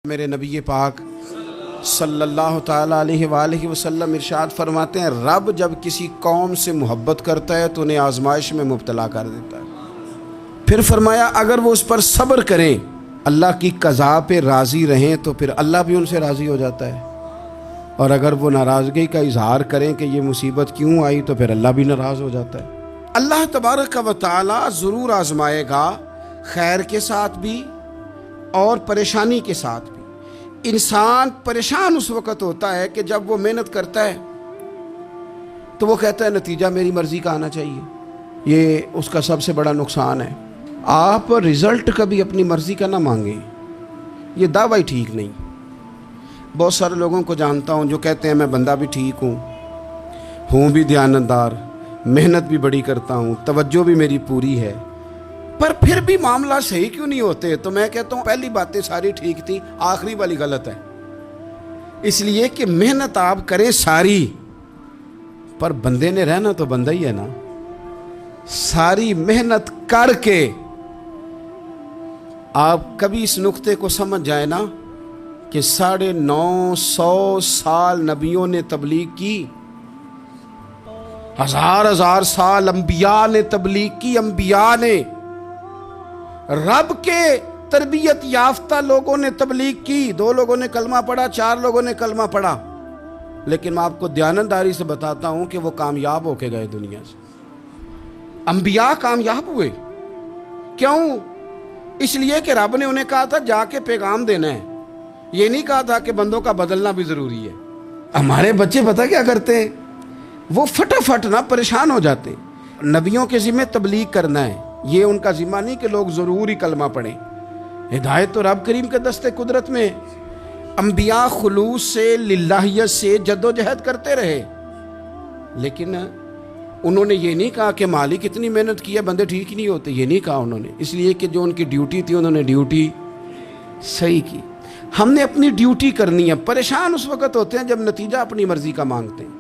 میرے نبی پاک صلی اللہ تعالیٰ علیہ وآلہ وسلم ارشاد فرماتے ہیں، رب جب کسی قوم سے محبت کرتا ہے تو انہیں آزمائش میں مبتلا کر دیتا ہے۔ پھر فرمایا اگر وہ اس پر صبر کریں، اللہ کی قضا پہ راضی رہیں تو پھر اللہ بھی ان سے راضی ہو جاتا ہے، اور اگر وہ ناراضگی کا اظہار کریں کہ یہ مصیبت کیوں آئی تو پھر اللہ بھی ناراض ہو جاتا ہے۔ اللہ تبارک و تعالیٰ ضرور آزمائے گا، خیر کے ساتھ بھی اور پریشانی کے ساتھ بھی۔ انسان پریشان اس وقت ہوتا ہے کہ جب وہ محنت کرتا ہے تو وہ کہتا ہے نتیجہ میری مرضی کا آنا چاہیے، یہ اس کا سب سے بڑا نقصان ہے۔ آپ رزلٹ کبھی اپنی مرضی کا نہ مانگیں، یہ دعویٰ ہی ٹھیک نہیں۔ بہت سارے لوگوں کو جانتا ہوں جو کہتے ہیں میں بندہ بھی ٹھیک ہوں بھی دیانتدار، محنت بھی بڑی کرتا ہوں، توجہ بھی میری پوری ہے، پر پھر بھی معاملہ صحیح کیوں نہیں ہوتے؟ تو میں کہتا ہوں پہلی باتیں ساری ٹھیک تھی، آخری والی غلط ہے۔ اس لیے کہ محنت آپ کریں ساری، پر بندے نے رہنا تو بندہ ہی ہے نا۔ ساری محنت کر کے آپ کبھی اس نقطے کو سمجھ جائیں نا کہ 950 سال نبیوں نے تبلیغ کی، ہزار سال انبیاء نے تبلیغ کی، انبیاء نے، رب کے تربیت یافتہ لوگوں نے تبلیغ کی۔ 2 لوگوں نے کلمہ پڑھا، 4 لوگوں نے کلمہ پڑھا، لیکن میں آپ کو دیانتداری سے بتاتا ہوں کہ وہ کامیاب ہو کے گئے دنیا سے۔ انبیاء کامیاب ہوئے، کیوں؟ اس لیے کہ رب نے انہیں کہا تھا جا کے پیغام دینا ہے، یہ نہیں کہا تھا کہ بندوں کا بدلنا بھی ضروری ہے۔ ہمارے بچے پتہ کیا کرتے ہیں؟ وہ فٹافٹ نہ پریشان ہو جاتے ہیں۔ نبیوں کے ذمہ تبلیغ کرنا ہے، یہ ان کا ذمہ نہیں کہ لوگ ضروری کلمہ پڑھیں۔ ہدایت تو رب کریم کے دستے قدرت میں۔ انبیاء خلوص سے، للہیت سے جد و جہد کرتے رہے، لیکن انہوں نے یہ نہیں کہا کہ مالک اتنی محنت کی ہے بندے ٹھیک ہی نہیں ہوتے، یہ نہیں کہا انہوں نے، اس لیے کہ جو ان کی ڈیوٹی تھی انہوں نے ڈیوٹی صحیح کی۔ ہم نے اپنی ڈیوٹی کرنی ہے۔ پریشان اس وقت ہوتے ہیں جب نتیجہ اپنی مرضی کا مانگتے ہیں۔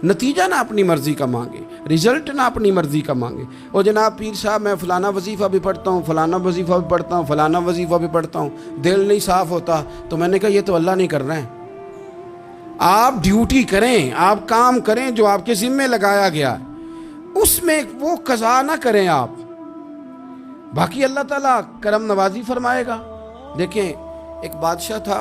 نتیجہ نہ اپنی مرضی کا مانگے، رزلٹ نہ اپنی مرضی کا مانگے۔ اور جناب پیر صاحب میں فلانا وظیفہ بھی پڑھتا ہوں، فلانا وظیفہ بھی پڑھتا ہوں، فلانا وظیفہ بھی پڑھتا ہوں، دل نہیں صاف ہوتا، تو میں نے کہا یہ تو اللہ نہیں کر رہے ہیں۔ آپ ڈیوٹی کریں، آپ کام کریں جو آپ کے ذمہ لگایا گیا، اس میں وہ قضا نہ کریں آپ، باقی اللہ تعالیٰ کرم نوازی فرمائے گا۔ دیکھیں ایک بادشاہ تھا،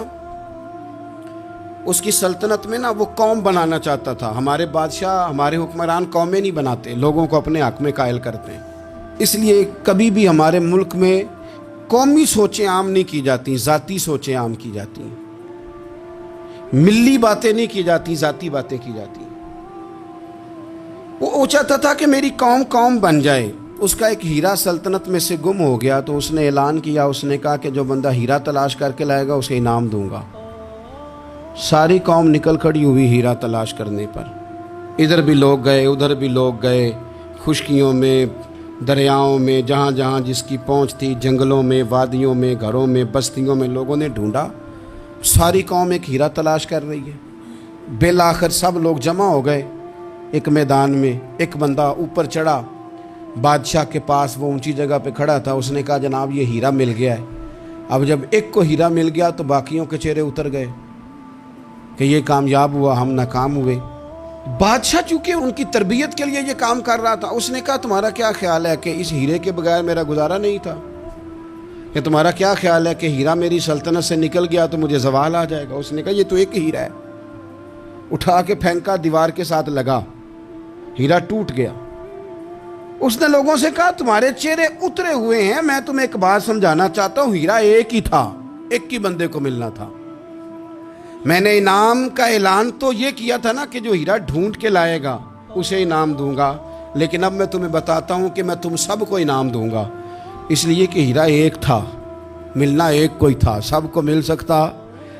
اس کی سلطنت میں نا وہ قوم بنانا چاہتا تھا۔ ہمارے بادشاہ، ہمارے حکمران قومیں نہیں بناتے، لوگوں کو اپنے حق میں قائل کرتے ہیں۔ اس لیے کبھی بھی ہمارے ملک میں قومی سوچیں عام نہیں کی جاتی، ذاتی سوچیں عام کی جاتی ہیں، ملی باتیں نہیں کی جاتی، ذاتی باتیں کی جاتی ہیں۔ وہ چاہتا تھا کہ میری قوم بن جائے۔ اس کا ایک ہیرا سلطنت میں سے گم ہو گیا، تو اس نے اعلان کیا، اس نے کہا کہ جو بندہ ہیرا تلاش کر کے لائے گا اسے انعام دوں گا۔ ساری قوم نکل کھڑی ہوئی ہیرا تلاش کرنے پر، ادھر بھی لوگ گئے، ادھر بھی لوگ گئے، خشکیوں میں، دریاؤں میں، جہاں جہاں جس کی پہنچ تھی، جنگلوں میں، وادیوں میں، گھروں میں، بستیوں میں لوگوں نے ڈھونڈا۔ ساری قوم ایک ہیرا تلاش کر رہی ہے۔ بالآخر سب لوگ جمع ہو گئے ایک میدان میں۔ ایک بندہ اوپر چڑھا بادشاہ کے پاس، وہ اونچی جگہ پہ کھڑا تھا، اس نے کہا جناب یہ ہیرا مل گیا ہے۔ اب جب ایک کو ہیرا مل گیا تو باقیوں کے چہرے اتر گئے کہ یہ کامیاب ہوا، ہم ناکام ہوئے۔ بادشاہ چونکہ ان کی تربیت کے لیے یہ کام کر رہا تھا، اس نے کہا تمہارا کیا خیال ہے کہ اس ہیرے کے بغیر میرا گزارا نہیں تھا؟ کہ تمہارا کیا خیال ہے کہ ہیرا میری سلطنت سے نکل گیا تو مجھے زوال آ جائے گا؟ اس نے کہا یہ تو ایک ہیرا ہے۔ اٹھا کے پھینکا، دیوار کے ساتھ لگا، ہیرا ٹوٹ گیا۔ اس نے لوگوں سے کہا تمہارے چہرے اترے ہوئے ہیں، میں تمہیں ایک بات سمجھانا چاہتا ہوں، ہیرا ایک ہی تھا، ایک ہی بندے کو ملنا تھا۔ میں نے انعام کا اعلان تو یہ کیا تھا نا کہ جو ہیرا ڈھونڈ کے لائے گا اسے انعام دوں گا، لیکن اب میں تمہیں بتاتا ہوں کہ میں تم سب کو انعام دوں گا، اس لیے کہ ہیرا ایک تھا، ملنا ایک کو ہی تھا، سب کو مل سکتا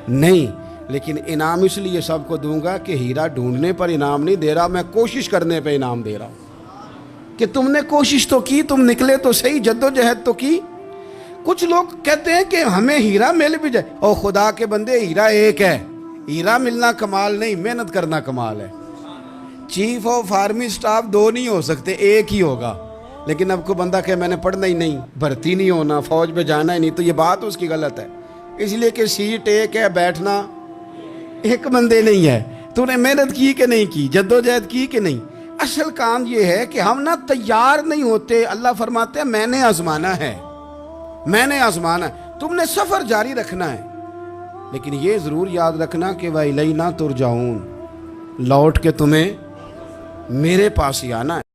نہیں، لیکن انعام اس لیے سب کو دوں گا کہ ہیرا ڈھونڈنے پر انعام نہیں دے رہا، میں کوشش کرنے پہ انعام دے رہا ہوں کہ تم نے کوشش تو کی، تم نکلے تو صحیح، جد و جہد تو کی۔ کچھ لوگ کہتے ہیں کہ ہمیں ہیرا مل بھی جائے، او خدا کے بندے ہیرا ایک ہے، ہیرا ملنا کمال نہیں، محنت کرنا کمال ہے۔ چیف آف آرمی سٹاف 2 نہیں ہو سکتے، ایک ہی ہوگا۔ لیکن اب کو بندہ کہ میں نے پڑھنا ہی نہیں، بھرتی نہیں ہونا، فوج میں جانا ہی نہیں، تو یہ بات اس کی غلط ہے، اس لیے کہ سیٹ ایک ہے، بیٹھنا ایک بندے نہیں ہے۔ تو نے محنت کی کہ نہیں کی، جدوجہد کی کہ نہیں؟ اصل کام یہ ہے کہ ہم نہ تیار نہیں ہوتے۔ اللہ فرماتے ہیں میں نے آزمانا ہے، میں نے آزمانا ہے، تم نے سفر جاری رکھنا ہے، لیکن یہ ضرور یاد رکھنا کہ وَإِلَيْنَا تُرْجَعُونَ، لوٹ کے تمہیں میرے پاس ہی آنا ہے۔